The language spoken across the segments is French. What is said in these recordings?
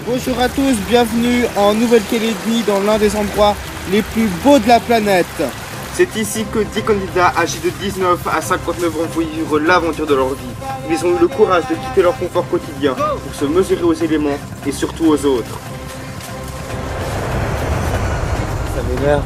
Bonjour à tous, bienvenue en Nouvelle-Calédonie dans l'un des endroits les plus beaux de la planète. C'est ici que 10 candidats âgés de 19 à 59 ans vont vivre l'aventure de leur vie. Ils ont eu le courage de quitter leur confort quotidien pour se mesurer aux éléments et surtout aux autres. Ça m'énerve.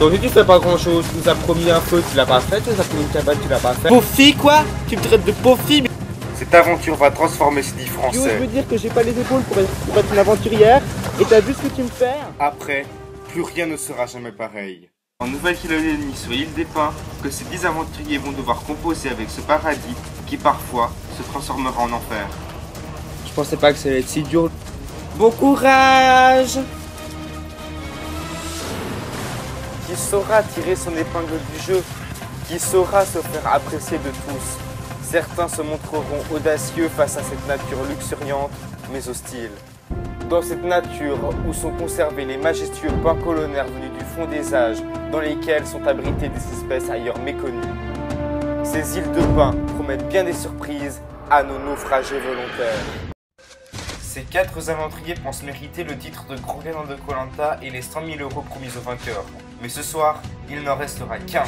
Donc tu fais pas grand chose, tu nous as promis un feu, tu l'as pas fait, tu nous as promis une cabane, tu l'as pas fait. Pauvre fille quoi? Tu me traites de pauvre fille? Cette aventure va transformer ces 10 Français. Tu veux dire que j'ai pas les épaules pour être une aventurière? Et t'as vu ce que tu me fais? Après, plus rien ne sera jamais pareil. En Nouvelle-Calédonie, sur l'île des Pins, que ces 10 aventuriers vont devoir composer avec ce paradis qui parfois se transformera en enfer. Je pensais pas que ça allait être si dur. Bon courage! Qui saura tirer son épingle du jeu? Qui saura se faire apprécier de tous? Certains se montreront audacieux face à cette nature luxuriante, mais hostile. Dans cette nature où sont conservés les majestueux pins colonnaires venus du fond des âges, dans lesquels sont abritées des espèces ailleurs méconnues. Ces îles de pins promettent bien des surprises à nos naufragés volontaires. Ces 4 aventuriers pensent mériter le titre de gros gagnant de Koh Lanta et les 100 000 € promis aux vainqueurs. Mais ce soir, il n'en restera qu'un.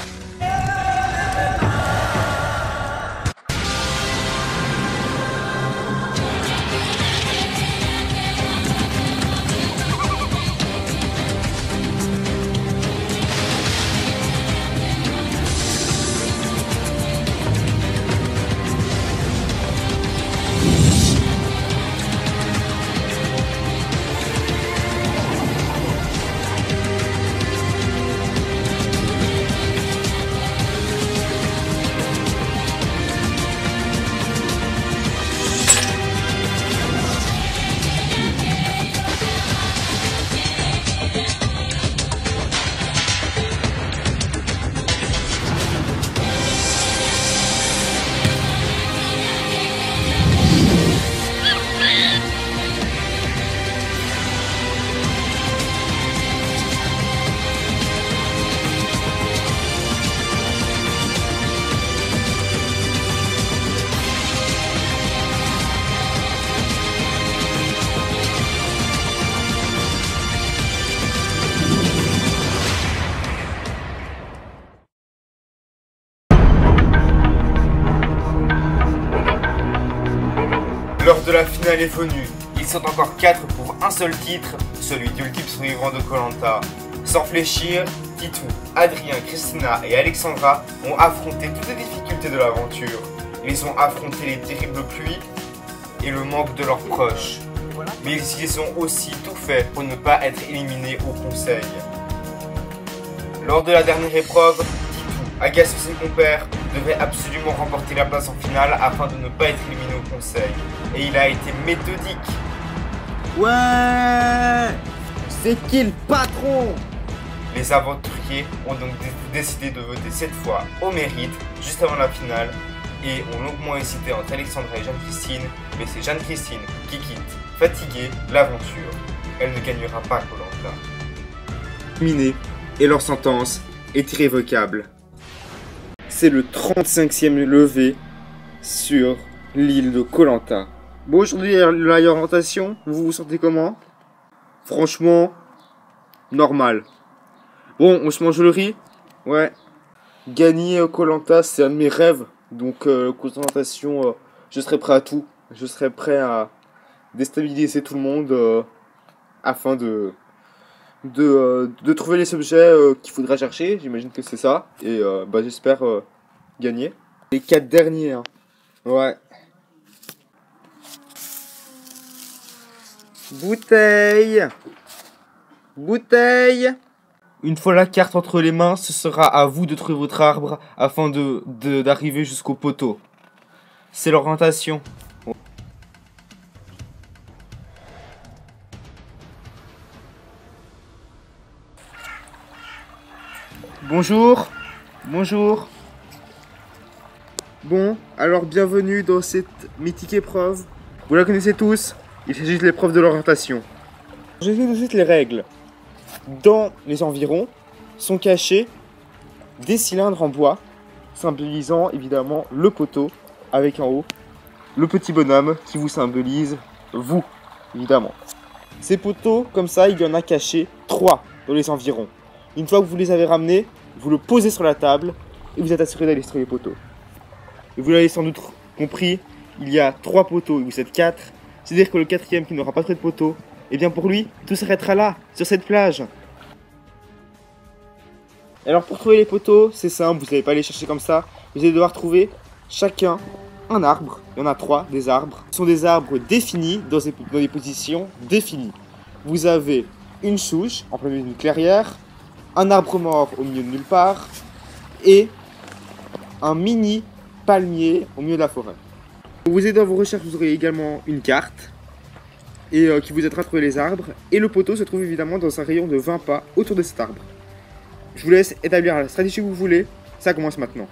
L'heure de la finale est venue. Ils sont encore 4 pour un seul titre, celui d'ultime survivant de Koh Lanta. Sans fléchir, Titou, Adrien, Christina et Alexandra ont affronté toutes les difficultés de l'aventure. Ils ont affronté les terribles pluies et le manque de leurs proches. Mais ils ont aussi tout fait pour ne pas être éliminés au conseil. Lors de la dernière épreuve, Titou, agacé ses compères, devait absolument remporter la place en finale afin de ne pas être éliminé au conseil. Et il a été méthodique. Ouais! C'est qui le patron? Les aventuriers ont donc décidé de voter cette fois au mérite, juste avant la finale, et ont longuement hésité entre Alexandra et Jeanne-Christine, mais c'est Jeanne-Christine qui quitte, fatiguée, l'aventure. Elle ne gagnera pas Koh Lanta. Terminé, et leur sentence est irrévocable. C'est le 35e levé sur l'île de Koh Lanta. Bon, aujourd'hui, l'orientation, vous vous sentez comment? Franchement, normal. Bon, on se mange le riz? Ouais. Gagner Koh Lanta, c'est un de mes rêves. Donc, concentration, je serai prêt à tout. Je serai prêt à déstabiliser tout le monde afin de trouver les objets qu'il faudra chercher. J'imagine que c'est ça. Et j'espère gagner. Les 4 derniers, hein. Ouais. Bouteille! Bouteille! Une fois la carte entre les mains, ce sera à vous de trouver votre arbre afin d'arriver jusqu'au poteau. C'est l'orientation. Bonjour! Bonjour! Bon, alors bienvenue dans cette mythique épreuve. Vous la connaissez tous? Il s'agit de l'épreuve de l'orientation. Je vais vous donner les règles. Dans les environs sont cachés des cylindres en bois, symbolisant évidemment le poteau, avec en haut le petit bonhomme qui vous symbolise vous, évidemment. Ces poteaux, comme ça, il y en a cachés 3 dans les environs. Une fois que vous les avez ramenés, vous le posez sur la table et vous êtes assuré d'aller sur les poteaux. Et vous l'avez sans doute compris, il y a 3 poteaux et vous êtes 4. C'est-à-dire que le 4e qui n'aura pas trouvé de poteau, eh bien pour lui, tout s'arrêtera là, sur cette plage. Alors pour trouver les poteaux, c'est simple, vous n'allez pas les chercher comme ça. Vous allez devoir trouver chacun un arbre. Il y en a 3, des arbres. Ce sont des arbres définis dans des positions définies. Vous avez une souche en plein milieu d'une clairière, un arbre mort au milieu de nulle part et un mini palmier au milieu de la forêt. Pour vous aider dans vos recherches, vous aurez également une carte et qui vous aidera à trouver les arbres. Et le poteau se trouve évidemment dans un rayon de 20 pas autour de cet arbre. Je vous laisse établir la stratégie que vous voulez. Ça commence maintenant.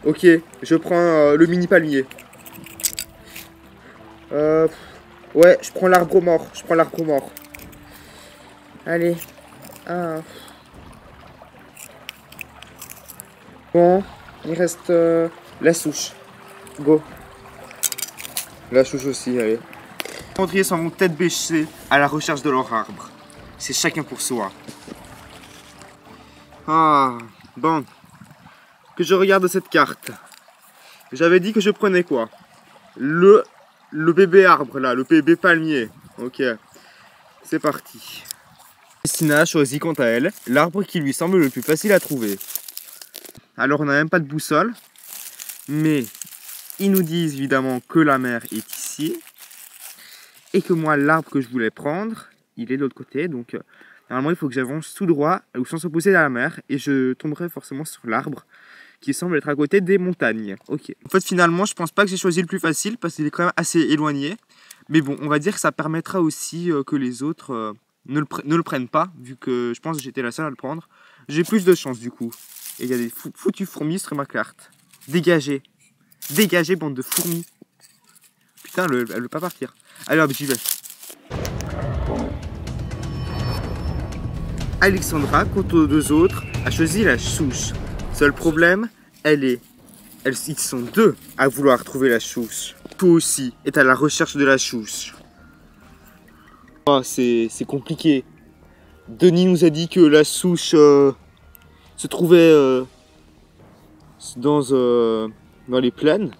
Ok, je prends le mini palmier. Ouais, je prends l'arbre mort. Allez. Bon, il reste la souche. Go. La souche aussi, allez. Les aventuriers s'en vont tête baissée à la recherche de leur arbre. C'est chacun pour soi. Bon. Que je regarde cette carte. J'avais dit que je prenais quoi? Le bébé arbre là, le bébé palmier. Ok. C'est parti. Christina choisit quant à elle l'arbre qui lui semble le plus facile à trouver. Alors on n'a même pas de boussole, mais ils nous disent évidemment que la mer est ici et que moi l'arbre que je voulais prendre, il est de l'autre côté, donc normalement il faut que j'avance tout droit ou sans s'opposer à la mer et je tomberai forcément sur l'arbre qui semble être à côté des montagnes. Ok. En fait finalement je pense pas que j'ai choisi le plus facile parce qu'il est quand même assez éloigné, mais bon on va dire que ça permettra aussi que les autres ne le prennent pas, vu que je pense que j'étais la seule à le prendre. J'ai plus de chance du coup. Et il y a des foutues fourmis sur ma carte. Dégagez. Dégagez, bande de fourmis. Putain, elle veut pas partir. Allez hop, j'y vais. Alexandra, quant aux 2 autres, a choisi la souche. Seul problème, ils sont 2 à vouloir trouver la souche. Toi aussi est à la recherche de la souche. Oh, c'est compliqué. Denis nous a dit que la souche se trouvait dans les plaines.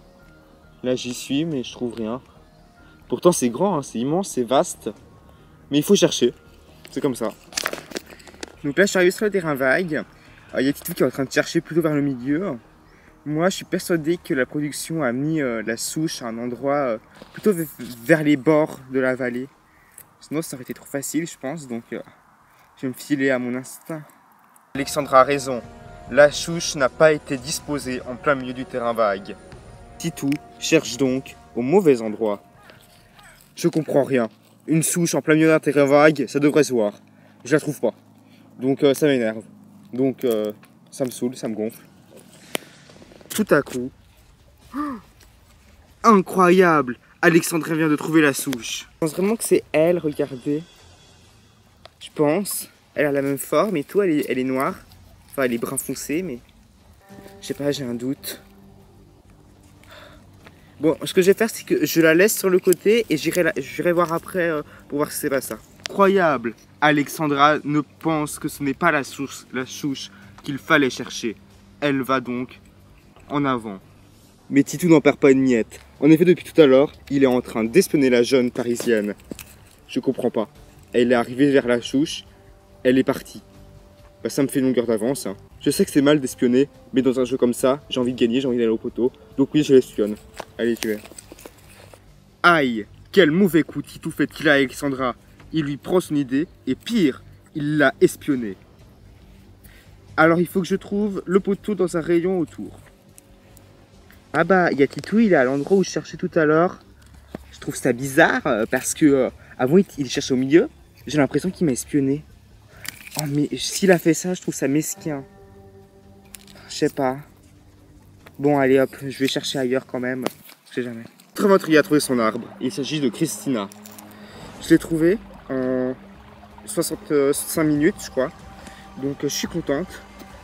Là j'y suis mais je trouve rien. Pourtant c'est grand, hein, c'est immense, c'est vaste. Mais il faut chercher. C'est comme ça. Donc là je suis arrivé sur le terrain vague. Il y a Titou qui est en train de chercher plutôt vers le milieu. Moi je suis persuadé que la production a mis la souche à un endroit plutôt vers les bords de la vallée. Sinon ça aurait été trop facile je pense. Donc je vais me filer à mon instinct. Alexandra a raison. La souche n'a pas été disposée en plein milieu du terrain vague. Titou cherche donc au mauvais endroit. Je comprends rien. Une souche en plein milieu d'un terrain vague, ça devrait se voir. Je la trouve pas. Donc ça m'énerve. Donc ça me saoule, ça me gonfle. Tout à coup... incroyable! Alexandra vient de trouver la souche. Je pense vraiment que c'est elle, regardez. Je pense. Elle a la même forme et tout, elle est noire. Enfin, elle est brun foncé, mais... je sais pas, j'ai un doute. Bon, ce que je vais faire, c'est que je la laisse sur le côté et j'irai voir après pour voir si c'est pas ça. Incroyable! Alexandra ne pense que ce n'est pas la souche qu'il fallait chercher. Elle va donc en avant. Mais Titou n'en perd pas une miette. En effet, depuis tout à l'heure, il est en train d'espionner la jeune parisienne. Je comprends pas. Elle est arrivée vers la souche, elle est partie. Bah, ça me fait une longueur d'avance. Hein. Je sais que c'est mal d'espionner, mais dans un jeu comme ça, j'ai envie de gagner, j'ai envie d'aller au poteau. Donc oui, je l'espionne. Allez, tu es. Aïe, quel mauvais coup Titou fait-il à Alexandra. Il lui prend son idée, et pire, il l'a espionnée. Alors il faut que je trouve le poteau dans un rayon autour. Ah bah, il y a Titou, il est à l'endroit où je cherchais tout à l'heure. Je trouve ça bizarre, parce que avant il cherchait au milieu. J'ai l'impression qu'il m'a espionné. Oh mais s'il a fait ça, je trouve ça mesquin. Je sais pas. Bon allez hop, je vais chercher ailleurs quand même. Je sais jamais. Notre aventurier a trouvé son arbre. Il s'agit de Christina. Je l'ai trouvé en 65 minutes je crois. Donc je suis contente.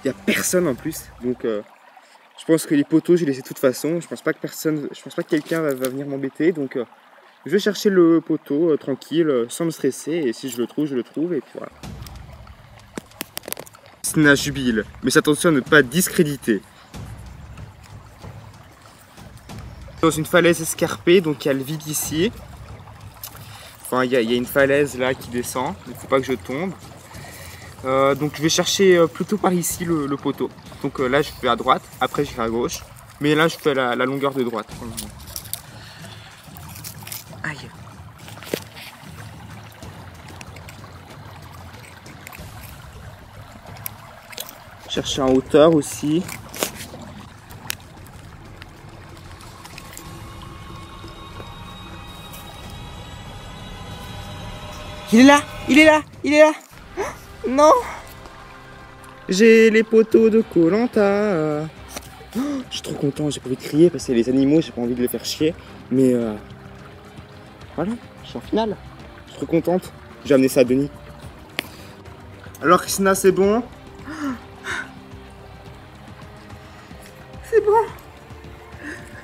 Il n'y a personne en plus. Donc je pense que les poteaux, je les ai de toute façon. Je pense pas que quelqu'un va venir m'embêter. Donc, je vais chercher le poteau tranquille, sans me stresser. Et si je le trouve, je le trouve. Et puis voilà. Sna jubile, mais attention à ne pas discréditer. Dans une falaise escarpée, donc il y a le vide ici. Enfin, il y a une falaise là qui descend. Il ne faut pas que je tombe. Donc je vais chercher plutôt par ici le poteau. Donc là je fais à droite, après je vais à gauche. Mais là je fais la longueur de droite. Aïe. Chercher en hauteur aussi. Il est là, il est là, il est là. Non. J'ai les poteaux de Koh-Lanta. Je suis trop content, j'ai pas envie de crier parce que les animaux, j'ai pas envie de les faire chier. Mais voilà, je suis en finale. Je suis trop contente. J'ai amené ça à Denis. Alors Christina, c'est bon? C'est bon.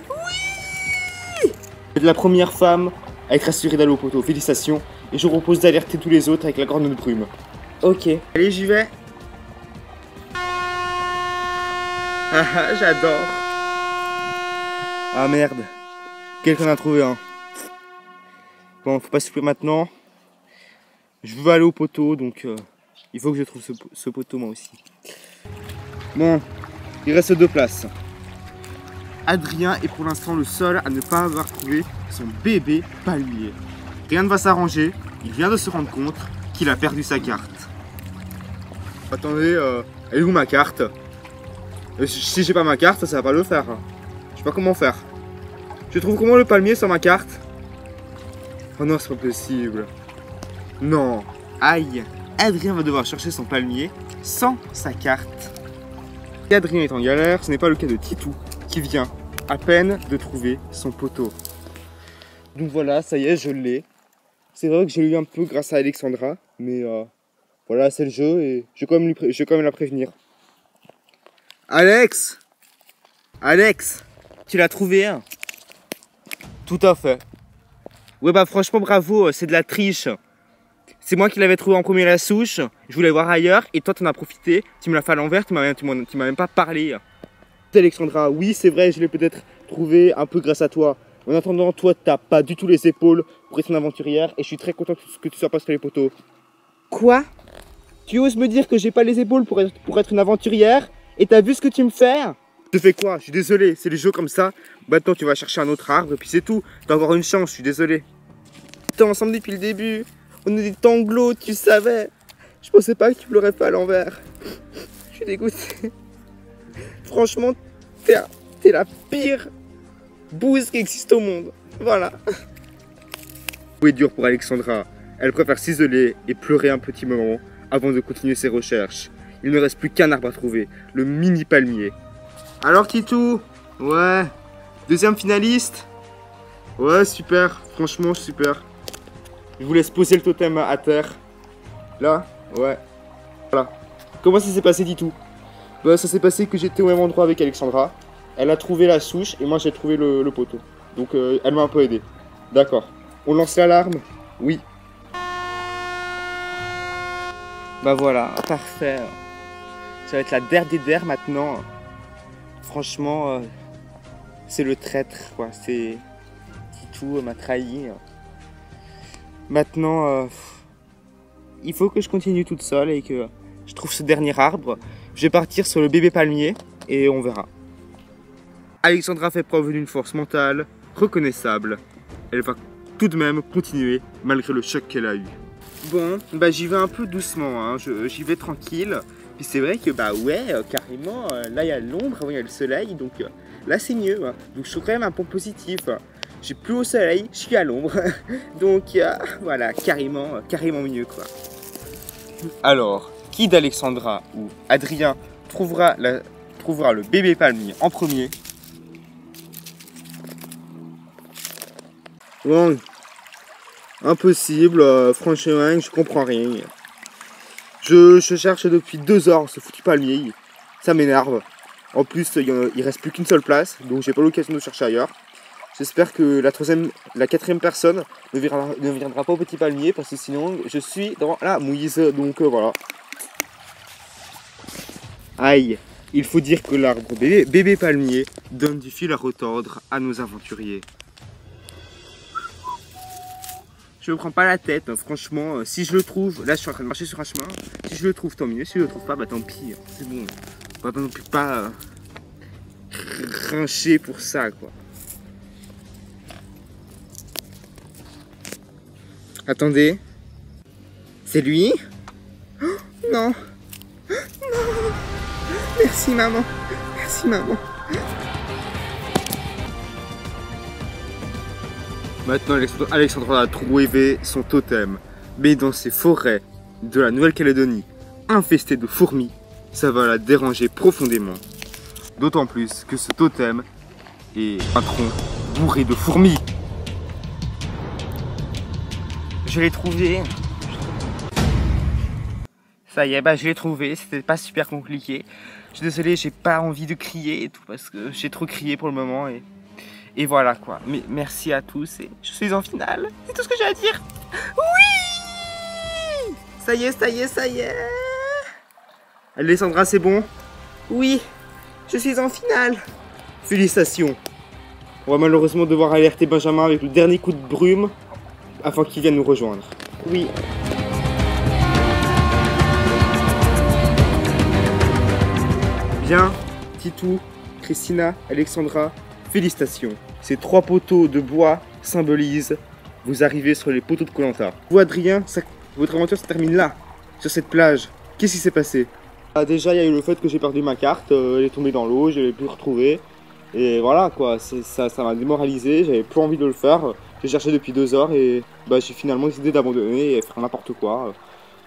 Oui. Vous êtes la première femme à être assurée d'aller au poteau. Félicitations. Et je vous propose d'alerter tous les autres avec la corne de brume. Ok. Allez, j'y vais. Ah, j'adore. Ah merde. Quelqu'un a trouvé un. Bon, faut pas se souffler maintenant. Je veux aller au poteau, donc il faut que je trouve ce poteau moi aussi. Bon, il reste 2 places. Adrien est pour l'instant le seul à ne pas avoir trouvé son bébé palmier. Rien ne va s'arranger, il vient de se rendre compte qu'il a perdu sa carte. Attendez, elle est où ma carte? Si j'ai pas ma carte, ça va pas le faire. Je sais pas comment faire. Je trouve comment le palmier sur ma carte? Oh non, c'est pas possible. Non. Aïe. Adrien va devoir chercher son palmier sans sa carte. Si Adrien est en galère, ce n'est pas le cas de Titou qui vient à peine de trouver son poteau. Donc voilà, ça y est, je l'ai. C'est vrai que j'ai eu un peu grâce à Alexandra, mais voilà, c'est le jeu et je vais quand même la prévenir. Alex! Alex! Tu l'as trouvé un? Tout à fait. Ouais bah franchement bravo, c'est de la triche. C'est moi qui l'avais trouvé en premier la souche, je voulais voir ailleurs et toi t'en as profité, tu me l'as fait à l'envers, tu m'as même pas parlé. Alexandra, oui c'est vrai, je l'ai peut-être trouvé un peu grâce à toi. En attendant, toi t'as pas du tout les épaules pour être une aventurière et je suis très content que tu sois pas sur les poteaux. Quoi? Tu oses me dire que j'ai pas les épaules pour être une aventurière? Et t'as vu ce que tu me fais? Je te fais quoi? Je suis désolé, c'est les jeux comme ça. Maintenant tu vas chercher un autre arbre et puis c'est tout. T'as encore une chance, je suis désolé. On était ensemble depuis le début. On est des tanglos, tu savais. Je pensais pas que tu me l'aurais fait à l'envers. Je suis dégoûté. Franchement, t'es la pire bouse qui existe au monde. Voilà. C'est dur pour Alexandra. Elle préfère s'isoler et pleurer un petit moment avant de continuer ses recherches. Il ne reste plus qu'un arbre à trouver, le mini palmier. Alors Titou? Ouais. Deuxième finaliste? Ouais, super. Franchement, super. Je vous laisse poser le totem à terre. Là? Ouais. Voilà. Comment ça s'est passé Titou? Bah, ça s'est passé que j'étais au même endroit avec Alexandra. Elle a trouvé la souche et moi j'ai trouvé le poteau. Donc elle m'a un peu aidé. D'accord. On lance l'alarme? Oui. Bah voilà, parfait. Ça va être la der des der maintenant. Franchement, c'est le traître, quoi. C'est Titou m'a trahi. Maintenant, il faut que je continue toute seule et que je trouve ce dernier arbre. Je vais partir sur le bébé palmier et on verra. Alexandra fait preuve d'une force mentale reconnaissable. Elle va tout de même continuer malgré le choc qu'elle a eu. Bon, bah j'y vais un peu doucement, hein. J'y vais tranquille. Puis c'est vrai que bah ouais, carrément, là il y a l'ombre, avant il y a le soleil, donc là c'est mieux. Hein. Donc je trouve quand même un point positif. Je suis plus au soleil, je suis à l'ombre. Donc voilà, carrément mieux quoi. Alors, qui d'Alexandra ou Adrien trouvera le bébé palmier en premier? Bon, impossible, franchement, je comprends rien. Je cherche depuis 2 heures ce foutu palmier, ça m'énerve. En plus, il reste plus qu'une seule place, donc j'ai pas l'occasion de chercher ailleurs. J'espère que la quatrième personne ne viendra pas au petit palmier, parce que sinon je suis dans la mouise, donc voilà. Aïe, il faut dire que l'arbre bébé palmier donne du fil à retordre à nos aventuriers. Je me prends pas la tête, hein, franchement, si je le trouve, là je suis en train de marcher sur un chemin, si je le trouve tant mieux, si je le trouve pas, bah tant pis, hein, c'est bon. On va pas non plus pas rincher pour ça, quoi. Attendez, c'est lui? Oh, non, non, merci maman, merci maman. Maintenant, Alexandra a trouvé son totem, mais dans ces forêts de la Nouvelle-Calédonie, infestées de fourmis, ça va la déranger profondément. D'autant plus que ce totem est un tronc bourré de fourmis. Je l'ai trouvé. Ça y est, bah je l'ai trouvé, c'était pas super compliqué. Je suis désolé, j'ai pas envie de crier et tout parce que j'ai trop crié pour le moment et voilà quoi. Mais merci à tous et je suis en finale. C'est tout ce que j'ai à dire. Oui! Ça y est, ça y est, ça y est. Alexandra, c'est bon? Oui, je suis en finale. Félicitations. On va malheureusement devoir alerter Benjamin avec le dernier coup de brume afin qu'il vienne nous rejoindre. Oui. Bien, Titou, Christina, Alexandra, félicitations. Ces 3 poteaux de bois symbolisent vous arrivez sur les poteaux de Koh Lanta. Vous, Adrien, votre aventure se termine là, sur cette plage. Qu'est-ce qui s'est passé? Déjà, il y a eu le fait que j'ai perdu ma carte, elle est tombée dans l'eau, je ne l'ai plus retrouvée. Et voilà quoi, ça m'a démoralisé, j'avais plus envie de le faire. J'ai cherché depuis 2 heures et bah, j'ai finalement décidé d'abandonner et faire n'importe quoi.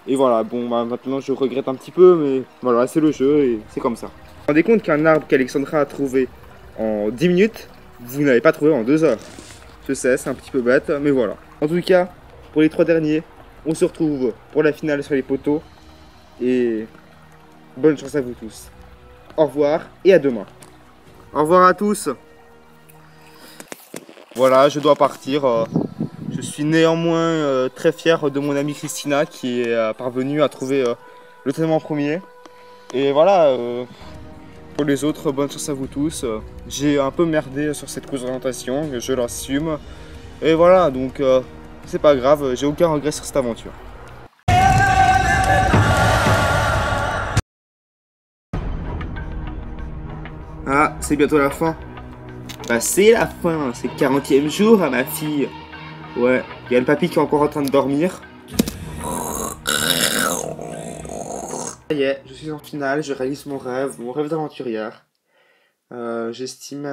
Et voilà, bon bah, maintenant je regrette un petit peu, mais voilà, c'est le jeu et c'est comme ça. Vous vous rendez compte qu'un arbre qu'Alexandra a trouvé en 10 minutes, vous n'avez pas trouvé en 2 heures. Je sais, c'est un petit peu bête, mais voilà. En tout cas, pour les 3 derniers, on se retrouve pour la finale sur les poteaux. Et bonne chance à vous tous. Au revoir et à demain. Au revoir à tous. Voilà, je dois partir. Je suis néanmoins très fier de mon amie Christina qui est parvenue à trouver le thème en premier. Et voilà, pour les autres, bonne chance à vous tous. J'ai un peu merdé sur cette course d'orientation, je l'assume. Et voilà, donc c'est pas grave, j'ai aucun regret sur cette aventure. Ah, c'est bientôt la fin. Bah c'est la fin, c'est le 40e jour à ma fille. Ouais, il y a le papy qui est encore en train de dormir. Ça y est, je suis en finale, je réalise mon rêve d'aventurière. J'estime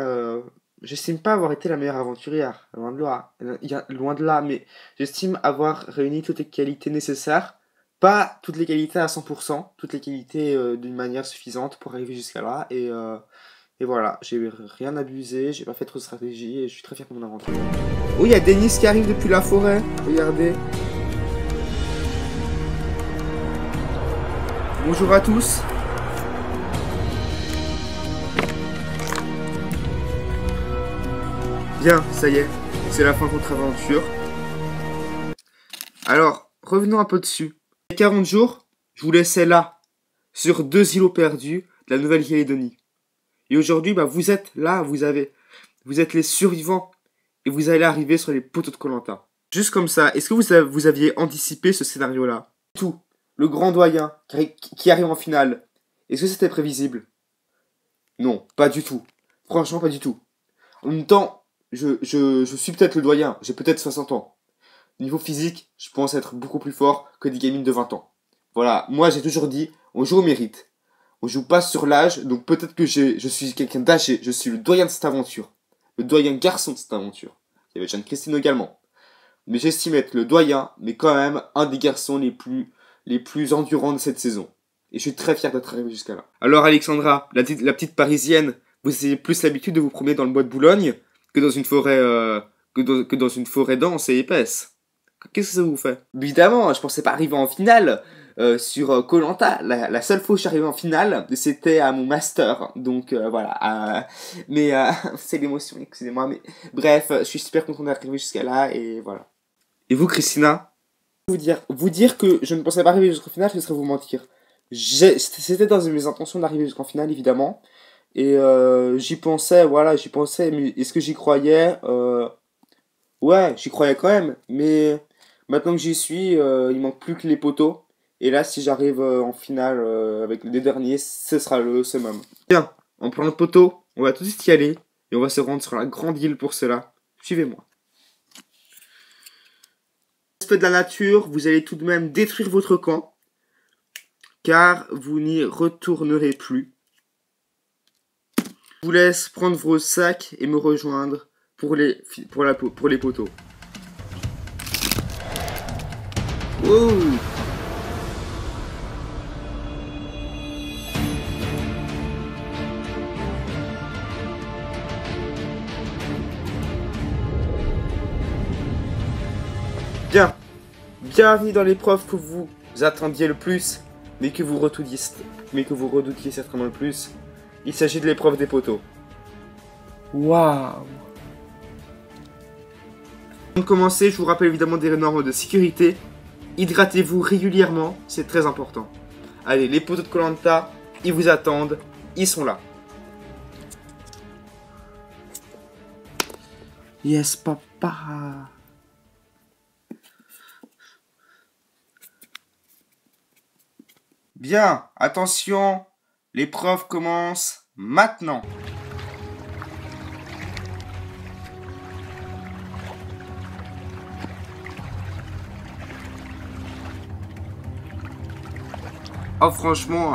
pas avoir été la meilleure aventurière, loin de là, mais j'estime avoir réuni toutes les qualités nécessaires. Pas toutes les qualités à 100%, toutes les qualités d'une manière suffisante pour arriver jusqu'à là. Et voilà, j'ai rien abusé, j'ai pas fait trop de stratégie et je suis très fier de mon aventure. Oh, il y a Denis qui arrive depuis la forêt, regardez. Bonjour à tous. Bien, ça y est, c'est la fin de notre aventure. Alors, revenons un peu dessus. Il y a 40 jours, je vous laissais là, sur 2 îlots perdus de la Nouvelle-Calédonie. Et aujourd'hui, bah, vous êtes là, vous êtes les survivants et vous allez arriver sur les poteaux de Koh Lanta. Juste comme ça, est-ce que vous aviez anticipé ce scénario-là? Tout, le grand doyen qui arrive en finale, est-ce que c'était prévisible? Non, pas du tout. Franchement, pas du tout. En même temps, je suis peut-être le doyen, j'ai peut-être 60 ans. Niveau physique, je pense être beaucoup plus fort que des gamines de 20 ans. Voilà, moi j'ai toujours dit, on joue au mérite. On joue pas sur l'âge, donc peut-être que je suis quelqu'un d'âgé, je suis le doyen de cette aventure. Le doyen garçon de cette aventure. Il y avait Jeanne-Christine également. Mais j'estime être le doyen, mais quand même un des garçons les plus endurants de cette saison. Et je suis très fier d'être arrivé jusqu'à là. Alors Alexandra, la petite parisienne, vous avez plus l'habitude de vous promener dans le bois de Boulogne que dans une forêt, que dans une forêt dense et épaisse. Qu'est-ce que ça vous fait? Évidemment, je pensais pas arriver en finale. sur koh la seule fois où je suis arrivé en finale, c'était à mon master. Donc voilà. Mais c'est l'émotion, excusez-moi. Mais bref, je suis super content d'arriver jusqu'à là et voilà. Et vous, Christina? Vous dire que je ne pensais pas arriver jusqu'au final, ce serait vous mentir. C'était dans mes intentions d'arriver jusqu'en finale, évidemment. Et j'y pensais, voilà, j'y pensais. Mais est-ce que j'y croyais? Ouais, j'y croyais quand même. Mais maintenant que j'y suis, il manque plus que les poteaux. Et là, si j'arrive en finale avec les derniers, ce sera le summum. Bien, en prenant le poteau, on va tout de suite y aller. Et on va se rendre sur la grande île pour cela. Suivez-moi. Respect de la nature, vous allez tout de même détruire votre camp. Car vous n'y retournerez plus. Je vous laisse prendre vos sacs et me rejoindre pour les poteaux. Oh! Bien. Bienvenue dans l'épreuve que vous attendiez le plus, mais que vous redoutiez certainement le plus. Il s'agit de l'épreuve des poteaux. Waouh! Avant de commencer, je vous rappelle évidemment des normes de sécurité. Hydratez-vous régulièrement, c'est très important. Allez, les poteaux de koh Lanta, ils vous attendent, ils sont là. Yes, papa. Bien, attention, l'épreuve commence maintenant. Oh franchement,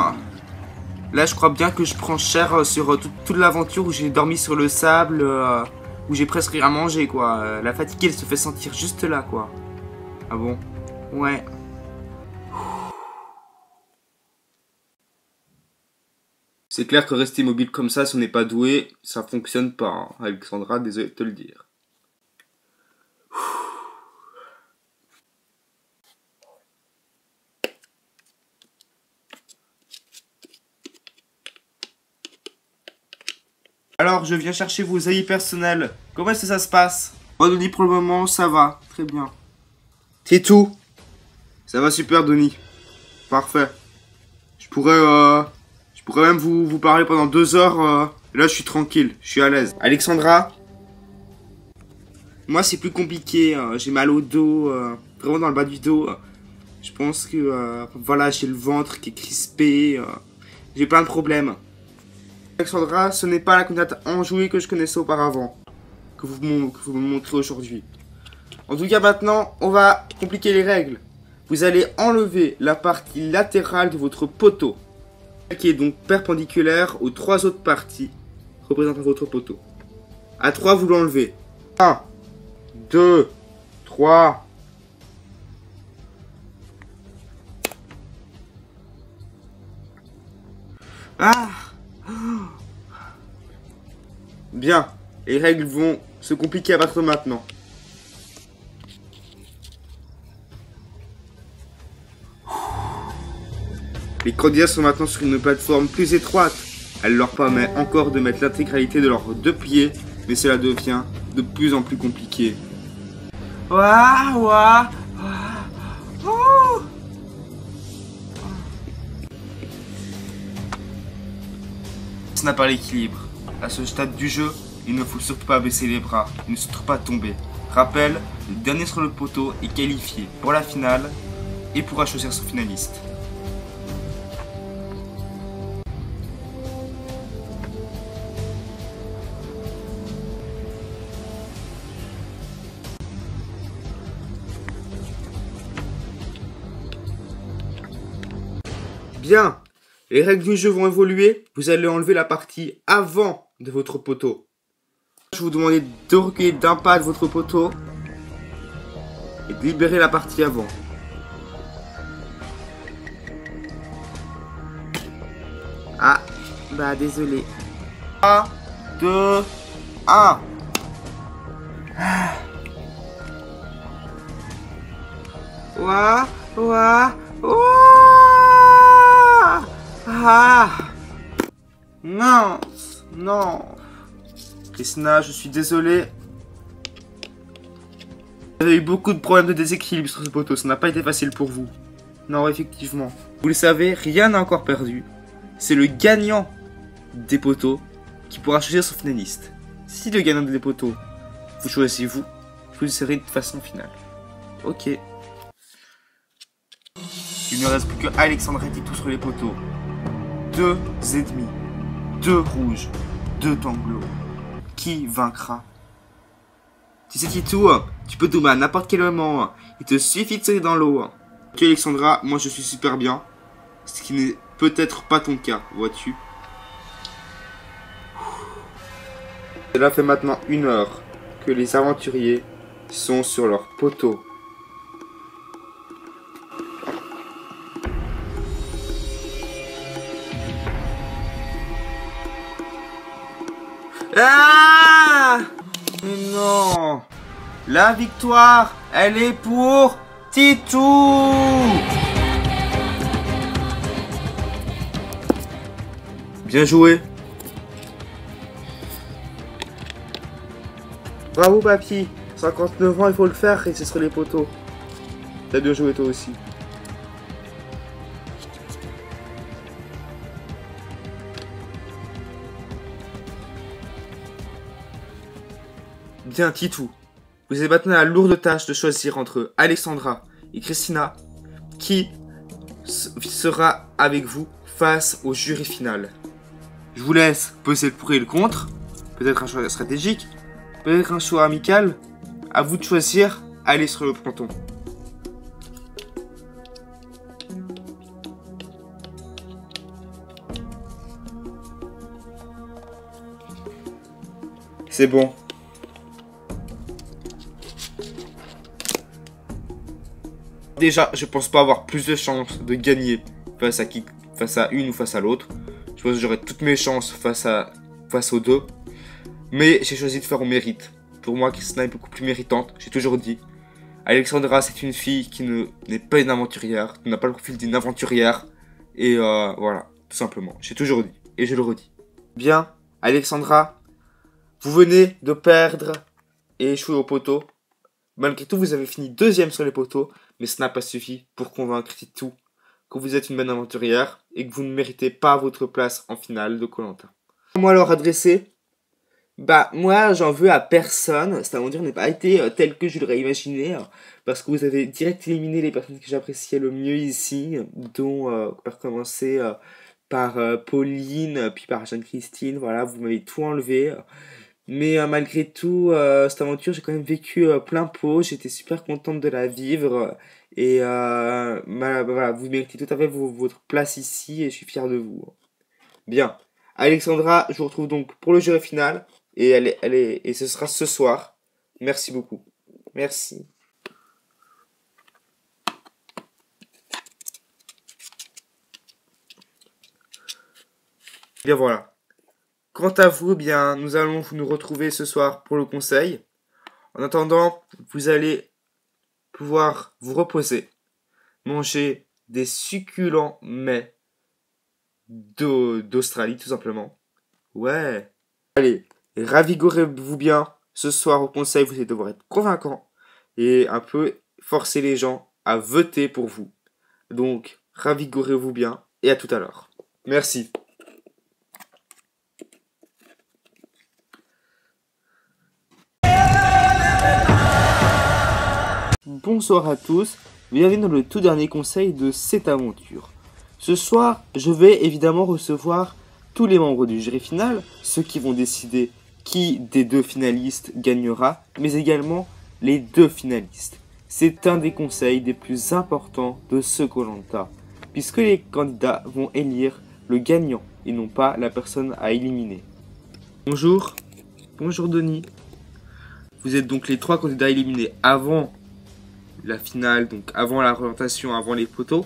là je crois bien que je prends cher sur toute l'aventure où j'ai dormi sur le sable, où j'ai presque rien mangé quoi. La fatigue elle se fait sentir juste là quoi. Ah bon? Ouais. C'est clair que rester immobile comme ça, si on n'est pas doué, ça fonctionne pas, hein. Alexandra, désolé de te le dire. Alors, je viens chercher vos avis personnels. Comment est-ce que ça se passe? Moi, Denis, pour le moment, ça va. Très bien. C'est tout? Ça va super, Denis. Parfait. Je pourrais même vous parler pendant 2 heures. Là, je suis tranquille. Je suis à l'aise. Alexandra? Moi, c'est plus compliqué. J'ai mal au dos. Vraiment dans le bas du dos. Je pense que... voilà, j'ai le ventre qui est crispé. J'ai plein de problèmes. Alexandra, ce n'est pas la candidate enjouée que je connaissais auparavant. Que vous me montrez aujourd'hui. En tout cas, maintenant, on va compliquer les règles. Vous allez enlever la partie latérale de votre poteau, qui est donc perpendiculaire aux 3 autres parties représentant votre poteau. À 3, vous l'enlevez. 1, 2, 3. Ah! Bien, les règles vont se compliquer à partir de maintenant. Les candidats sont maintenant sur une plateforme plus étroite. Elle leur permet encore de mettre l'intégralité de leurs 2 pieds, mais cela devient de plus en plus compliqué. Ouah, ouah, ouah. Ça n'a pas l'équilibre. À ce stade du jeu, il ne faut surtout pas baisser les bras, ne surtout pas tomber. Rappel, le dernier sur le poteau est qualifié pour la finale et pourra choisir son finaliste. Bien, les règles du jeu vont évoluer. Vous allez enlever la partie avant de votre poteau. Je vous demande de reculer d'un pas de votre poteau et de libérer la partie avant. Ah, bah désolé. 3, 2, 1. Ouah, ouah, ouah. Ah! Non! Non! Christina, je suis désolé. Vous avez eu beaucoup de problèmes de déséquilibre sur ce poteau, ça n'a pas été facile pour vous. Non, effectivement. Vous le savez, rien n'est encore perdu. C'est le gagnant des poteaux qui pourra choisir son finaliste. Si le gagnant des poteaux, vous choisissez vous serez de façon finale. Ok. Il ne reste plus que Alexandra et Titou sur les poteaux. 2 ennemis, 2 rouges, 2 tanglos. Qui vaincra? Tu sais Titou, tu peux tomber à n'importe quel moment. Il te suffit de tirer dans l'eau. Ok Alexandra, moi je suis super bien. Ce qui n'est peut-être pas ton cas, vois-tu. Cela fait maintenant 1 heure que les aventuriers sont sur leur poteau. Ah! Mais non! La victoire, elle est pour Titou! Bien joué! Bravo papy! 59 ans, il faut le faire et c'est sur les poteaux. T'as bien joué toi aussi. Bien Titou, vous avez maintenant la lourde tâche de choisir entre Alexandra et Christina qui sera avec vous face au jury final. Je vous laisse peser le pour et le contre, peut-être un choix stratégique, peut-être un choix amical. À vous de choisir, allez sur le fronton. C'est bon. Déjà, je pense pas avoir plus de chances de gagner face à une ou face à l'autre. Je pense que j'aurai toutes mes chances face aux deux. Mais j'ai choisi de faire au mérite. Pour moi, Christina est beaucoup plus méritante, j'ai toujours dit. Alexandra, c'est une fille qui n'est pas une aventurière, qui n'a pas le profil d'une aventurière. Et voilà, tout simplement. J'ai toujours dit, et je le redis. Bien, Alexandra, vous venez de perdre et échouer au poteau. Malgré tout, vous avez fini 2e sur les poteaux, mais ce n'a pas suffi pour convaincre Titou que vous êtes une bonne aventurière et que vous ne méritez pas votre place en finale de Koh-Lanta. Moi leur adresser, moi j'en veux à personne, cette aventure n'a pas été telle que je l'aurais imaginé, parce que vous avez direct éliminé les personnes que j'appréciais le mieux ici, dont par commencer par Pauline, puis par Jeanne-Christine, voilà, vous m'avez tout enlevé. Mais malgré tout, cette aventure, j'ai quand même vécu plein pot. J'étais super contente de la vivre. Et voilà, vous méritez tout à fait votre place ici et je suis fier de vous. Bien. Alexandra, je vous retrouve donc pour le jury final. Et ce sera ce soir. Merci beaucoup. Merci. Bien voilà. Quant à vous, bien, nous allons nous retrouver ce soir pour le conseil. En attendant, vous allez pouvoir vous reposer, manger des succulents mets d'Australie, tout simplement. Ouais. Allez, ravigorez-vous bien. Ce soir au conseil, vous allez devoir être convaincant et un peu forcer les gens à voter pour vous. Donc, ravigorez-vous bien et à tout à l'heure. Merci. Bonsoir à tous, bienvenue dans le tout dernier conseil de cette aventure. Ce soir, je vais évidemment recevoir tous les membres du jury final, ceux qui vont décider qui des 2 finalistes gagnera, mais également les 2 finalistes. C'est un des conseils les plus importants de ce Koh-Lanta, puisque les candidats vont élire le gagnant et non pas la personne à éliminer. Bonjour, bonjour Denis. Vous êtes donc les 3 candidats éliminés avant la finale, donc avant la représentation, avant les poteaux.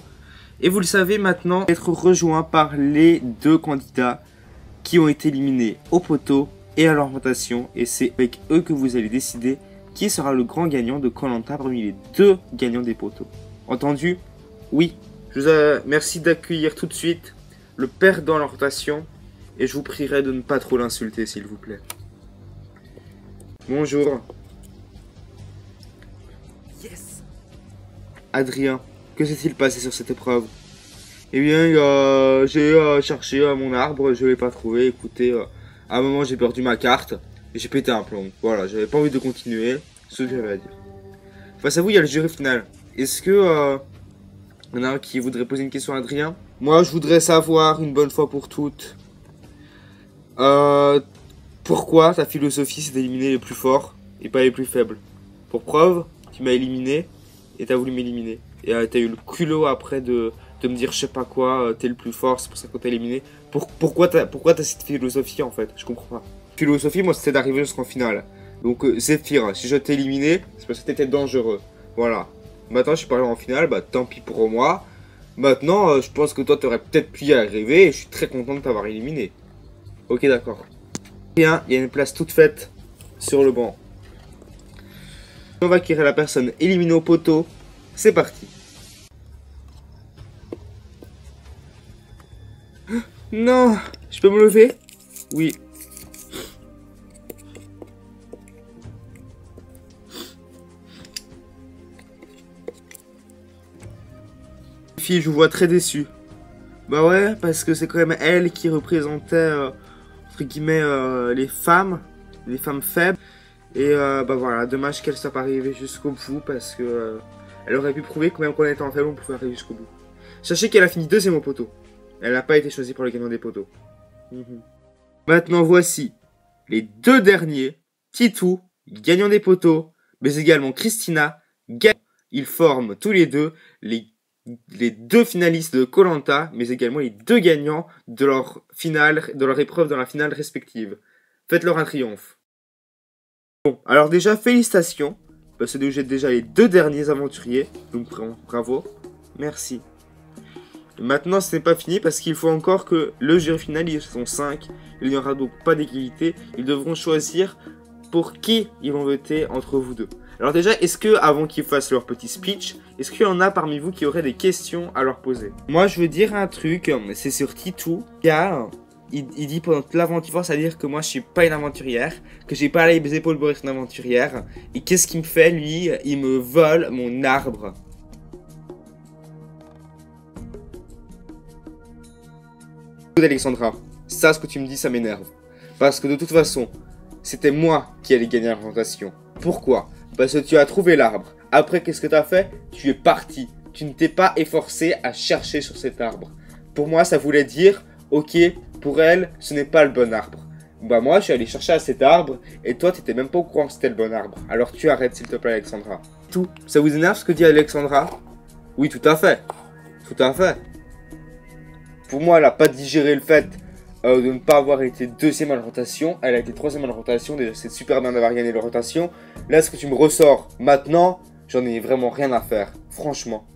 Et vous le savez maintenant, être rejoint par les 2 candidats qui ont été éliminés au poteau et à l'orientation. Et c'est avec eux que vous allez décider qui sera le grand gagnant de Koh-Lanta parmi les 2 gagnants des poteaux. Entendu? Oui. Merci d'accueillir tout de suite le perdant en rotation. Et je vous prierai de ne pas trop l'insulter, s'il vous plaît. Bonjour. Yes. Adrien, que s'est-il passé sur cette épreuve? Eh bien, j'ai cherché mon arbre, je l'ai pas trouvé. Écoutez, à un moment j'ai perdu ma carte et j'ai pété un plomb. Voilà, j'avais pas envie de continuer, c'est ce que j'avais à dire. Face à vous, il y a le jury final. Est-ce que y en a un qui voudrait poser une question à Adrien? Moi, je voudrais savoir une bonne fois pour toutes. Pourquoi ta philosophie c'est d'éliminer les plus forts et pas les plus faibles? Pour preuve, tu m'as éliminé et t'as voulu m'éliminer. Et t'as eu le culot après de me dire je sais pas quoi, t'es le plus fort, c'est pour ça qu'on t'a éliminé. Pourquoi t'as cette philosophie en fait? Je comprends pas. Philosophie, moi c'était d'arriver jusqu'en finale. Donc Zephyr, si je t'ai éliminé, c'est parce que t'étais dangereux. Voilà. Maintenant je suis pas arrivé en finale, bah tant pis pour moi. Maintenant je pense que toi t'aurais peut-être pu y arriver et je suis très content de t'avoir éliminé. Ok, d'accord. Bien, il y a une place toute faite sur le banc. On va acquérir la personne éliminée au poteau. C'est parti. Non, je peux me lever? Oui. Fille, je vous vois très déçu. Bah ouais, parce que c'est quand même elle qui représentait, entre guillemets, les femmes faibles. Et bah voilà, dommage qu'elle soit pas arrivée jusqu'au bout, parce que elle aurait pu prouver que même quand on était en faible, on pouvait arriver jusqu'au bout. Sachez qu'elle a fini deuxième au poteau. Elle n'a pas été choisie pour le gagnant des poteaux. Maintenant, voici les deux derniers. Titou, gagnant des poteaux, mais également Christina, gagnant. Ils forment tous les deux les deux finalistes de Koh-Lanta, mais également les deux gagnants de leur finale, de leur épreuve dans la finale respective. Faites-leur un triomphe. Bon, alors déjà, félicitations, parce que vous êtes déjà les deux derniers aventuriers, donc bravo, merci. Et maintenant, ce n'est pas fini, parce qu'il faut encore que le jury final, ils sont 5, il n'y aura donc pas d'égalité, ils devront choisir pour qui ils vont voter entre vous deux. Alors déjà, est-ce que, avant qu'ils fassent leur petit speech, est-ce qu'il y en a parmi vous qui auraient des questions à leur poser? Moi, je veux dire un truc, c'est sur Titou, car il dit pendant toute l'aventure, c'est-à-dire que moi, je suis pas une aventurière, que j'ai pas les épaules pour être une aventurière, et qu'est-ce qu'il me fait, lui? Il me vole mon arbre. Alexandra, ça, ce que tu me dis, ça m'énerve. Parce que de toute façon, c'était moi qui allais gagner la présentation. Pourquoi? Parce que tu as trouvé l'arbre. Après, qu'est-ce que tu as fait? Tu es parti. Tu ne t'es pas efforcé à chercher sur cet arbre. Pour moi, ça voulait dire, ok, pour elle, ce n'est pas le bon arbre. Bah moi, je suis allé chercher à cet arbre, et toi, tu n'étais même pas au courant que c'était le bon arbre. Alors tu arrêtes, s'il te plaît, Alexandra. Tout. Ça vous énerve ce que dit Alexandra? Oui, tout à fait. Tout à fait. Pour moi, elle n'a pas digéré le fait de ne pas avoir été deuxième à la rotation. Elle a été troisième à la rotation. Déjà, c'est super bien d'avoir gagné la rotation. Là, ce que tu me ressors maintenant, j'en ai vraiment rien à faire. Franchement.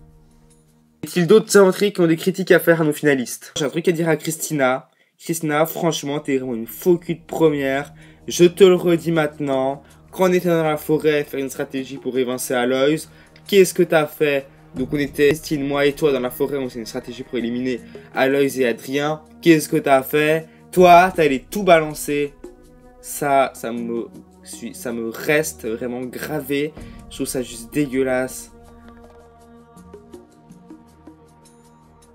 Y a-t-il d'autres aventuriers qui ont des critiques à faire à nos finalistes? J'ai un truc à dire à Christina. Christina, franchement, t'es vraiment une faux cul de première. Je te le redis maintenant. Quand on était dans la forêt, faire une stratégie pour évincer Aloys, qu'est-ce que t'as fait? Donc on était, Christine, moi et toi dans la forêt, on faisait une stratégie pour éliminer Aloys et Adrien. Qu'est-ce que t'as fait? Toi, t'as allé tout balancer. Ça me reste vraiment gravé. Je trouve ça juste dégueulasse.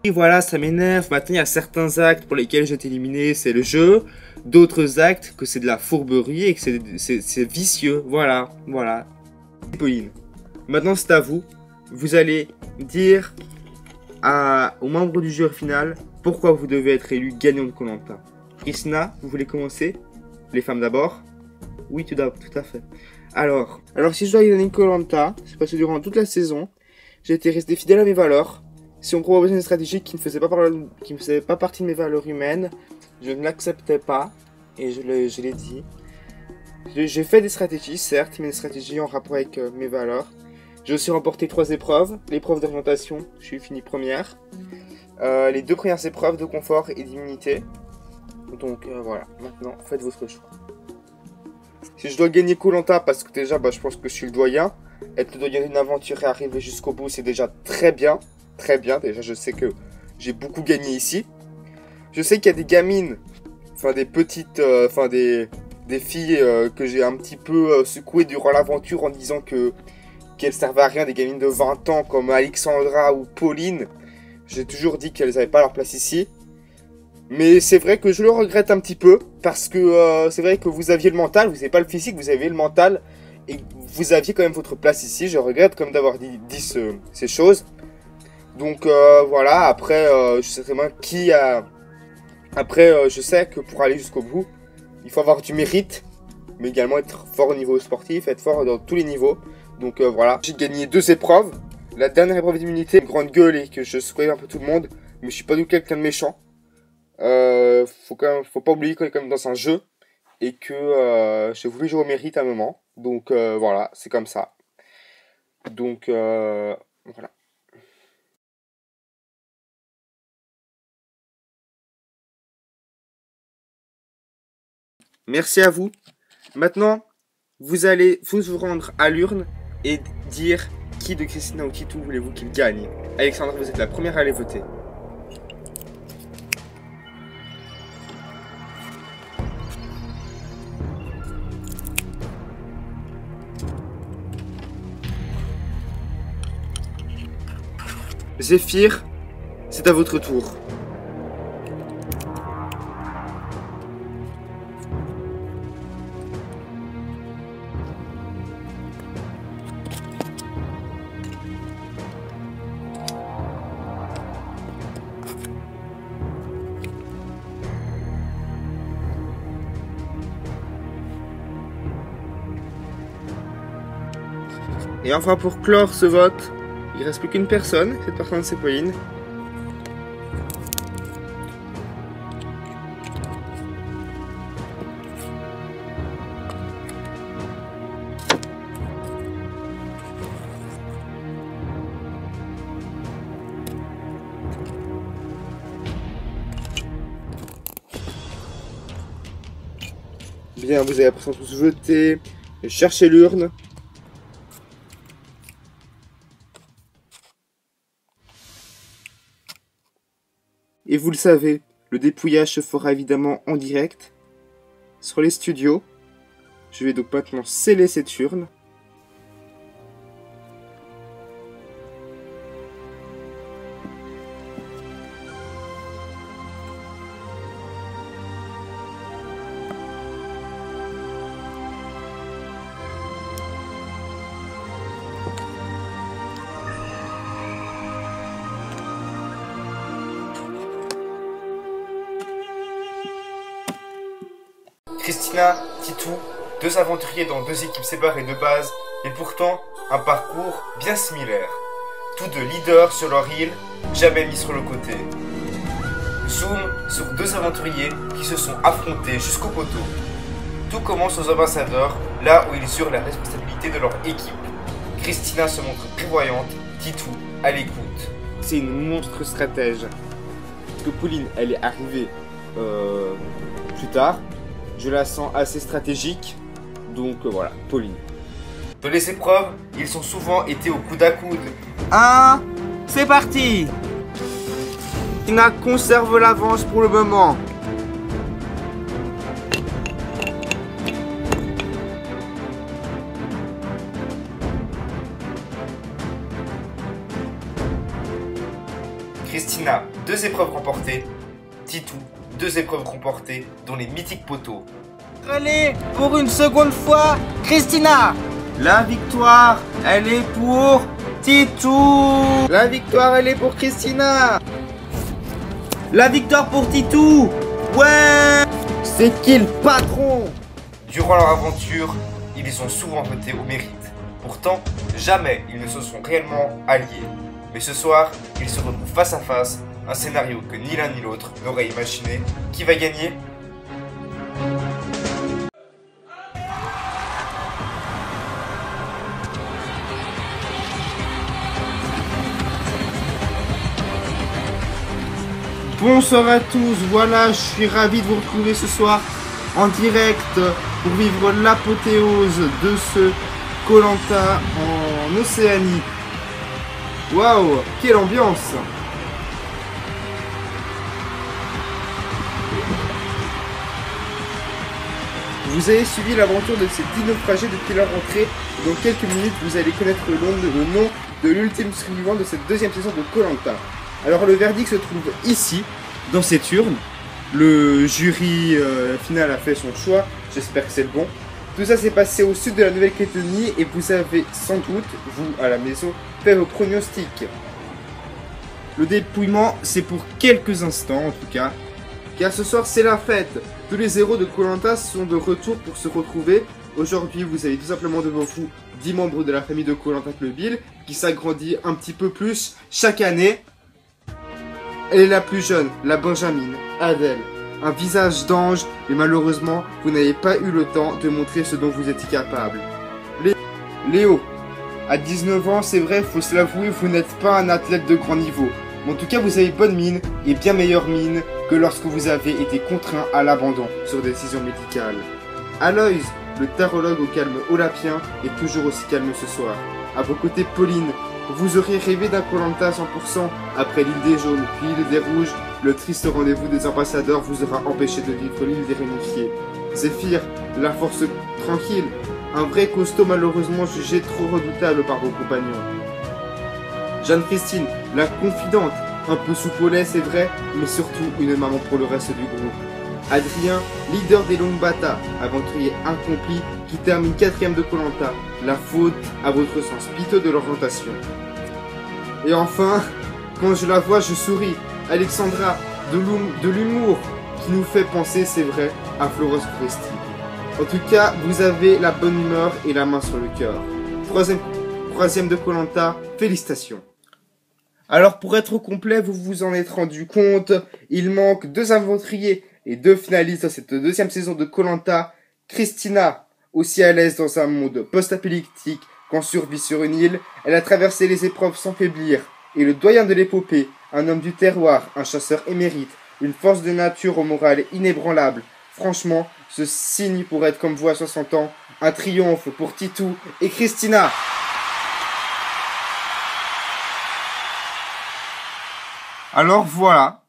Et voilà, ça m'énerve. Maintenant, il y a certains actes pour lesquels je t'ai éliminé, c'est le jeu. D'autres actes que c'est de la fourberie et que c'est vicieux. Voilà, voilà. Pauline. Maintenant, c'est à vous. Vous allez dire aux membres du jury final pourquoi vous devez être élu gagnant de Koh-Lanta. Christina, vous voulez commencer? Les femmes d'abord? Oui, tout à fait. Alors si je dois gagner Koh-Lanta, c'est parce que durant toute la saison, j'ai été resté fidèle à mes valeurs. Si on proposait une stratégie qui ne faisait pas partie de mes valeurs humaines, je ne l'acceptais pas, et je l'ai dit. J'ai fait des stratégies, certes, mais des stratégies en rapport avec mes valeurs. J'ai aussi remporté 3 épreuves. L'épreuve d'orientation, je suis fini première. Les 2 premières épreuves de confort et d'immunité. Donc voilà, maintenant faites votre choix. Si je dois gagner Koh-Lanta, parce que déjà je pense que je suis le doyen. Être le doyen d'une aventure et arriver jusqu'au bout, c'est déjà très bien. Très bien, déjà je sais que j'ai beaucoup gagné ici. Je sais qu'il y a des gamines, enfin des petites, enfin des filles que j'ai un petit peu secouées durant l'aventure en disant qu'elles servaient à rien, des gamines de 20 ans comme Alexandra ou Pauline. J'ai toujours dit qu'elles n'avaient pas leur place ici. Mais c'est vrai que je le regrette un petit peu, parce que c'est vrai que vous aviez le mental, vous n'avez pas le physique, vous avez le mental, et vous aviez quand même votre place ici. Je regrette quand même d'avoir dit ces choses. Donc voilà, après, je sais très bien qui a... Après, je sais que pour aller jusqu'au bout, il faut avoir du mérite, mais également être fort au niveau sportif, être fort dans tous les niveaux. Donc voilà, j'ai gagné 2 épreuves. La dernière épreuve d'immunité, grande gueule et que je secouais un peu tout le monde, mais je suis pas du tout quelqu'un de méchant. Faut pas oublier qu'on est quand même dans un jeu et que j'ai voulu jouer au mérite à un moment. Donc voilà, c'est comme ça. Donc voilà. Merci à vous. Maintenant, vous allez vous rendre à l'urne et dire qui de Christina ou Titou voulez-vous qu'il gagne. Alexandra, vous êtes la première à aller voter. Zéphyr, c'est à votre tour. Et enfin, pour clore ce vote, il ne reste plus qu'une personne. Cette personne, c'est Pauline. Bien, vous avez l'impression de tous voter. Cherchez l'urne. Et vous le savez, le dépouillage se fera évidemment en direct sur les studios. Je vais donc maintenant sceller cette urne. Christina, Titou, 2 aventuriers dans 2 équipes séparées de base, et pourtant un parcours bien similaire. Tous 2 leaders sur leur île, jamais mis sur le côté. Zoom sur 2 aventuriers qui se sont affrontés jusqu'au poteau. Tout commence aux ambassadeurs, là où ils eurent la responsabilité de leur équipe. Christina se montre prévoyante, Titou à l'écoute. C'est une monstre stratège. Parce que Pauline, elle est arrivée plus tard. Je la sens assez stratégique. Donc voilà, Pauline. Dans les épreuves, ils ont souvent été au coude à coude. C'est parti. Tina conserve l'avance pour le moment. Christina, 2 épreuves remportées. Titou, 2 épreuves remportées, dont les mythiques poteaux. Allez, pour une seconde fois, Christina. La victoire, elle est pour Titou. La victoire, elle est pour Christina. La victoire pour Titou. Ouais. C'est qui le patron? Durant leur aventure, ils ont souvent voté au mérite. Pourtant, jamais ils ne se sont réellement alliés. Mais ce soir, ils se retrouvent face à face, un scénario que ni l'un ni l'autre n'aurait imaginé. Qui va gagner ? Bonsoir à tous, voilà, je suis ravi de vous retrouver ce soir en direct pour vivre l'apothéose de ce Koh-Lanta en Océanie. Waouh, quelle ambiance! Vous avez suivi l'aventure de ces 10 naufragés depuis leur entrée. Dans quelques minutes, vous allez connaître le nom de l'ultime survivant de cette deuxième saison de Koh Lanta. Alors le verdict se trouve ici, dans cette urne. Le jury final a fait son choix, j'espère que c'est le bon. Tout ça s'est passé au sud de la Nouvelle-Calédonie et vous avez sans doute, vous à la maison, fait vos pronostics. Le dépouillement, c'est pour quelques instants en tout cas, car ce soir c'est la fête. Tous les héros de Koh Lanta sont de retour pour se retrouver. Aujourd'hui, vous avez tout simplement devant vous 10 membres de la famille de Koh Lanta Club Hill qui s'agrandit un petit peu plus chaque année. Elle est la plus jeune, la Benjamine, Adèle. Un visage d'ange, mais malheureusement, vous n'avez pas eu le temps de montrer ce dont vous étiez capable. Léo, à 19 ans, c'est vrai, faut se l'avouer, vous n'êtes pas un athlète de grand niveau. Mais en tout cas, vous avez bonne mine, et bien meilleure mine que lorsque vous avez été contraint à l'abandon sur décision médicale. Aloys, le tarologue au calme olapien, est toujours aussi calme ce soir. À vos côtés, Pauline, vous auriez rêvé d'un Koh Lanta 100% après l'île des jaunes, puis l'île des rouges. Le triste rendez-vous des ambassadeurs vous aura empêché de vivre l'île des réunifiés. Zéphyr, la force tranquille, un vrai costaud malheureusement jugé trop redoutable par vos compagnons. Jeanne-Christine, la confidente, un peu soupolée c'est vrai, mais surtout une maman pour le reste du groupe. Adrien, leader des longues batailles, aventurier incompris qui termine 4ème de Koh Lanta, la faute à votre sens piteux de l'orientation. Et enfin, quand je la vois je souris. Alexandra, de l'humour qui nous fait penser, c'est vrai, à Florence Foresti. En tout cas, vous avez la bonne humeur et la main sur le cœur. Troisième de Koh Lanta, félicitations. Alors pour être au complet, vous vous en êtes rendu compte, il manque 2 aventuriers et 2 finalistes dans cette deuxième saison de Koh Lanta. Christina, aussi à l'aise dans un monde post-apocalyptique qu'en survie sur une île, elle a traversé les épreuves sans faiblir. Et le doyen de l'épopée, un homme du terroir, un chasseur émérite, une force de nature au moral inébranlable. Franchement, ce signe pour être comme vous à 60 ans, un triomphe pour Titou et Christina. Alors voilà,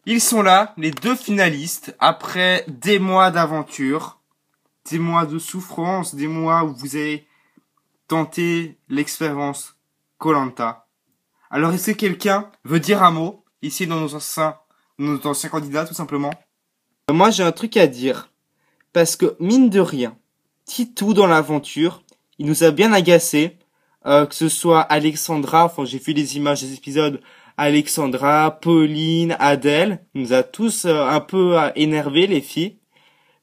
ils sont là, les 2 finalistes, après des mois d'aventure, des mois de souffrance, des mois où vous avez tenté l'expérience Koh Lanta. Alors, est-ce que quelqu'un veut dire un mot, ici dans nos anciens candidats, tout simplement? Moi, j'ai un truc à dire. Parce que, mine de rien, Titou dans l'aventure, il nous a bien agacé, que ce soit Alexandra, enfin, j'ai vu les images des épisodes, Alexandra, Pauline, Adèle, il nous a tous un peu énervés, les filles.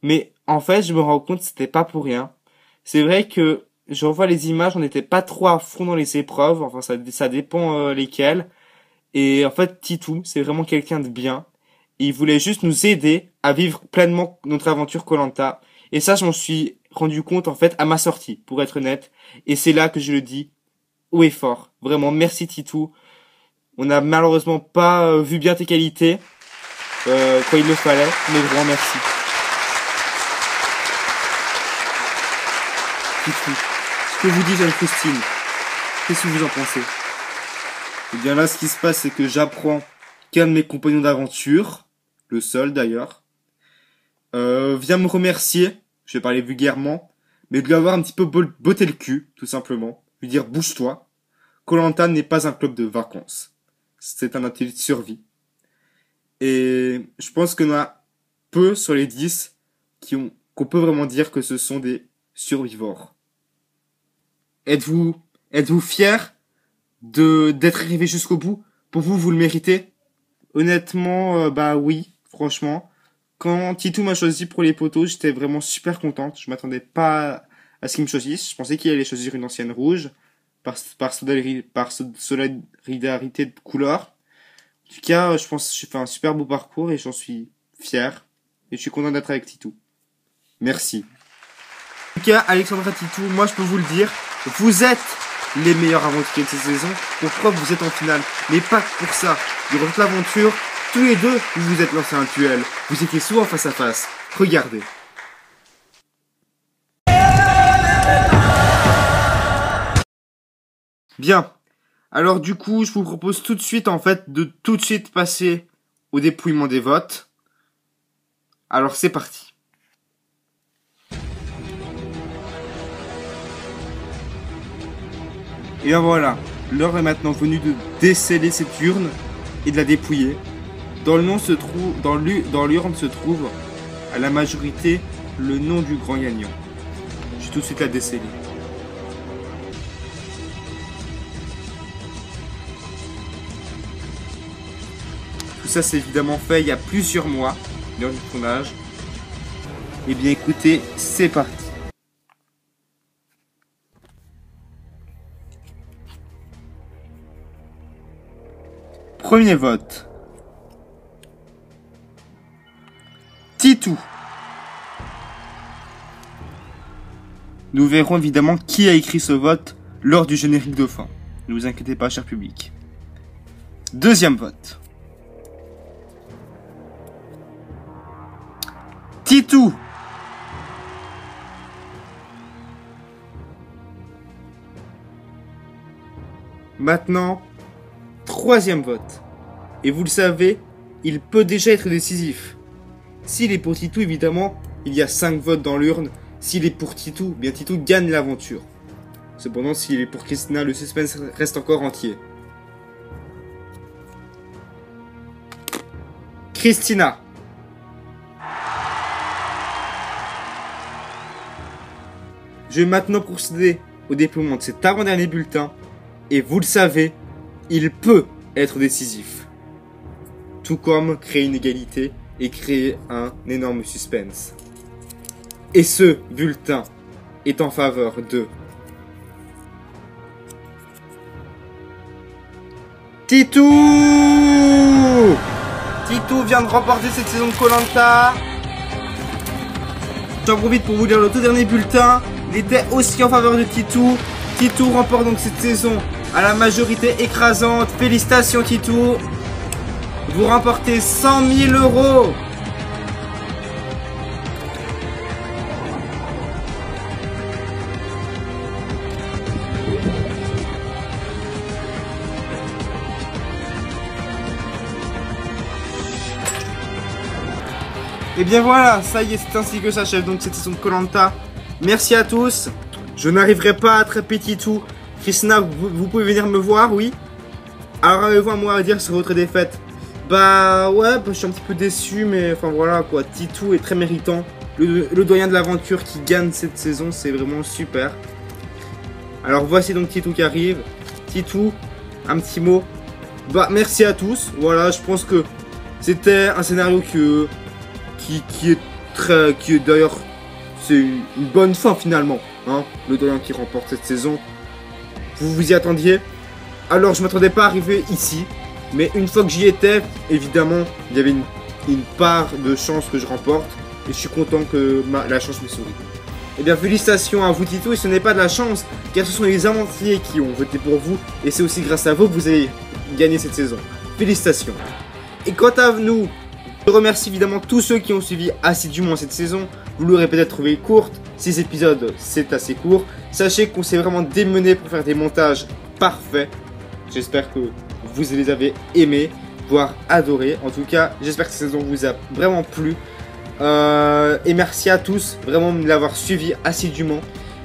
Mais, en fait, je me rends compte que c'était pas pour rien. C'est vrai que, je revois les images, on n'était pas trop à fond dans les épreuves, enfin ça dépend lesquelles. Et en fait, Titou, c'est vraiment quelqu'un de bien. Et il voulait juste nous aider à vivre pleinement notre aventure Koh Lanta. Et ça, je m'en suis rendu compte en fait à ma sortie, pour être honnête. Et c'est là que je le dis haut et fort. Vraiment, merci Titou. On n'a malheureusement pas vu bien tes qualités quand il le fallait, mais vraiment merci. Titou. Que vous dit Jeanne-Christine? Qu'est-ce que vous en pensez? Eh bien là, ce qui se passe, c'est que j'apprends qu'un de mes compagnons d'aventure, le seul d'ailleurs, vient me remercier, je vais parler vulgairement, mais de lui avoir un petit peu botté le cul, tout simplement. Lui dire, bouge-toi. Koh Lanta n'est pas un club de vacances. C'est un atelier de survie. Et je pense qu'il y en a peu sur les 10 qu'on peut vraiment dire que ce sont des survivors. Êtes-vous fiers d'être arrivé jusqu'au bout? Pour vous, vous le méritez? Honnêtement, bah oui, franchement. Quand Titou m'a choisi pour les poteaux, j'étais vraiment super contente. Je m'attendais pas à ce qu'il me choisisse. Je pensais qu'il allait choisir une ancienne rouge par solidarité de couleur. En tout cas, je pense que j'ai fait un super beau parcours et j'en suis fier. Et je suis content d'être avec Titou. Merci. En tout cas, Alexandra, Titou, moi je peux vous le dire, vous êtes les meilleurs aventuriers de cette saison. Pour preuve, vous êtes en finale. Mais pas pour ça. Durant toute l'aventure, tous les deux, vous vous êtes lancés un duel. Vous étiez souvent face à face. Regardez. Bien. Alors du coup, je vous propose tout de suite, de passer au dépouillement des votes. Alors c'est parti. Et bien voilà, l'heure est maintenant venue de déceler cette urne et de la dépouiller. Dans l'urne se trouve à la majorité le nom du grand gagnant. Je vais tout de suite la déceler. Tout ça c'est évidemment fait il y a plusieurs mois, lors du tournage. Et bien écoutez, c'est parti. Premier vote. Titou. Nous verrons évidemment qui a écrit ce vote lors du générique de fin. Ne vous inquiétez pas, cher public. Deuxième vote. Titou. Maintenant, troisième vote. Et vous le savez, il peut déjà être décisif. S'il est pour Titou, évidemment, il y a 5 votes dans l'urne. S'il est pour Titou, bien Titou gagne l'aventure. Cependant, s'il est pour Christina, le suspense reste encore entier. Christina. Je vais maintenant procéder au déploiement de cet avant-dernier bulletin. Et vous le savez, il peut être décisif. Tout comme créer une égalité et créer un énorme suspense. Et ce bulletin est en faveur de Titou. Titou vient de remporter cette saison de Koh-Lanta. J'en profite pour vous lire le tout dernier bulletin. Il était aussi en faveur de Titou. Titou remporte donc cette saison à la majorité écrasante. Félicitations Titou. Vous remportez 100 000 €. Et bien voilà, ça y est, c'est ainsi que s'achève donc cette saison de Koh-Lanta. Merci à tous. Je n'arriverai pas à attraper Titou. Christina, vous pouvez venir me voir, oui. Alors avez-vous un mot à dire sur votre défaite? Bah ouais, je suis un petit peu déçu, mais enfin voilà quoi. Titou est très méritant. Le doyen de l'aventure qui gagne cette saison, c'est vraiment super. Alors voici donc Titou qui arrive. Titou, un petit mot. Bah merci à tous. Voilà, je pense que c'était un scénario qui est d'ailleurs, c'est une bonne fin finalement. Hein, le doyen qui remporte cette saison. Vous vous y attendiez? Alors je m'attendais pas à arriver ici. Mais une fois que j'y étais, évidemment, il y avait une part de chance que je remporte. Et je suis content que la chance me sourit. Eh bien, félicitations à vous Titou. Et ce n'est pas de la chance, car ce sont les aventuriers qui ont voté pour vous. Et c'est aussi grâce à vous que vous avez gagné cette saison. Félicitations. Et quant à nous, je remercie évidemment tous ceux qui ont suivi assidûment cette saison. Vous l'aurez peut-être trouvé courte. 6 épisodes, c'est assez court. Sachez qu'on s'est vraiment démené pour faire des montages parfaits. J'espère que vous les avez aimés, voire adorés. En tout cas, j'espère que cette saison vous a vraiment plu. Et merci à tous vraiment de l'avoir suivi assidûment.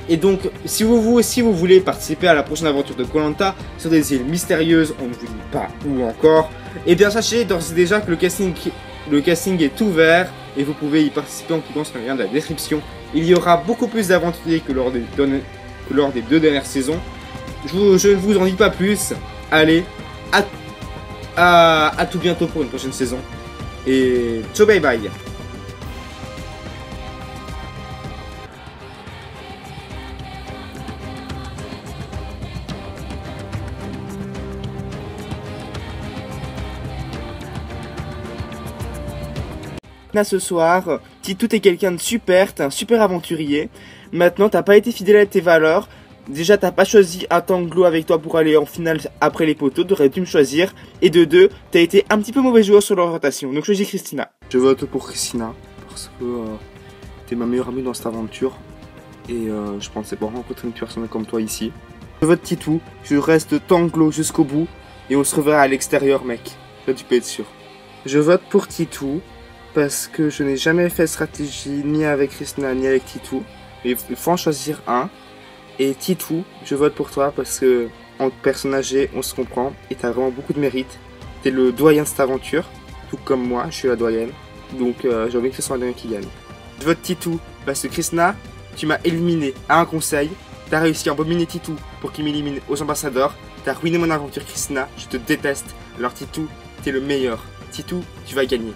Et donc, si vous voulez participer à la prochaine aventure de Koh-Lanta sur des îles mystérieuses, on ne vous dit pas où encore, et bien sachez d'ores et déjà que le casting est ouvert et vous pouvez y participer en cliquant sur le lien de la description. Il y aura beaucoup plus d'aventuriers que lors des 2 dernières saisons. Je ne vous en dis pas plus. Allez, à tout bientôt pour une prochaine saison. Et ciao, bye bye. Ce soir, Titou t'es quelqu'un de super, t'es un super aventurier. Maintenant, t'as pas été fidèle à tes valeurs. Déjà, t'as pas choisi un Tanglo avec toi pour aller en finale après les poteaux, t'aurais dû me choisir. Et de 2, t'as été un petit peu mauvais joueur sur l'orientation, donc je choisis Christina. Je vote pour Christina, parce que t'es ma meilleure amie dans cette aventure. Et je pensais pas rencontrer une personne comme toi ici. Je vote Titou, je reste Tanglo jusqu'au bout, et on se reverra à l'extérieur, mec. Là, tu peux être sûr. Je vote pour Titou, parce que je n'ai jamais fait stratégie ni avec Christina ni avec Titou. Il faut en choisir un. Et Titou, je vote pour toi parce que En personne âgée, on se comprend et t'as vraiment beaucoup de mérite. T'es le doyen de cette aventure, tout comme moi, je suis la doyenne. Donc j'ai envie que ce soit un doyen qui gagne. Je vote Titou parce que Krishna, tu m'as éliminé à un conseil. T'as réussi à embobiner Titou pour qu'il m'élimine aux ambassadeurs. T'as ruiné mon aventure Krishna, je te déteste. Alors Titou, t'es le meilleur. Titou, tu vas gagner.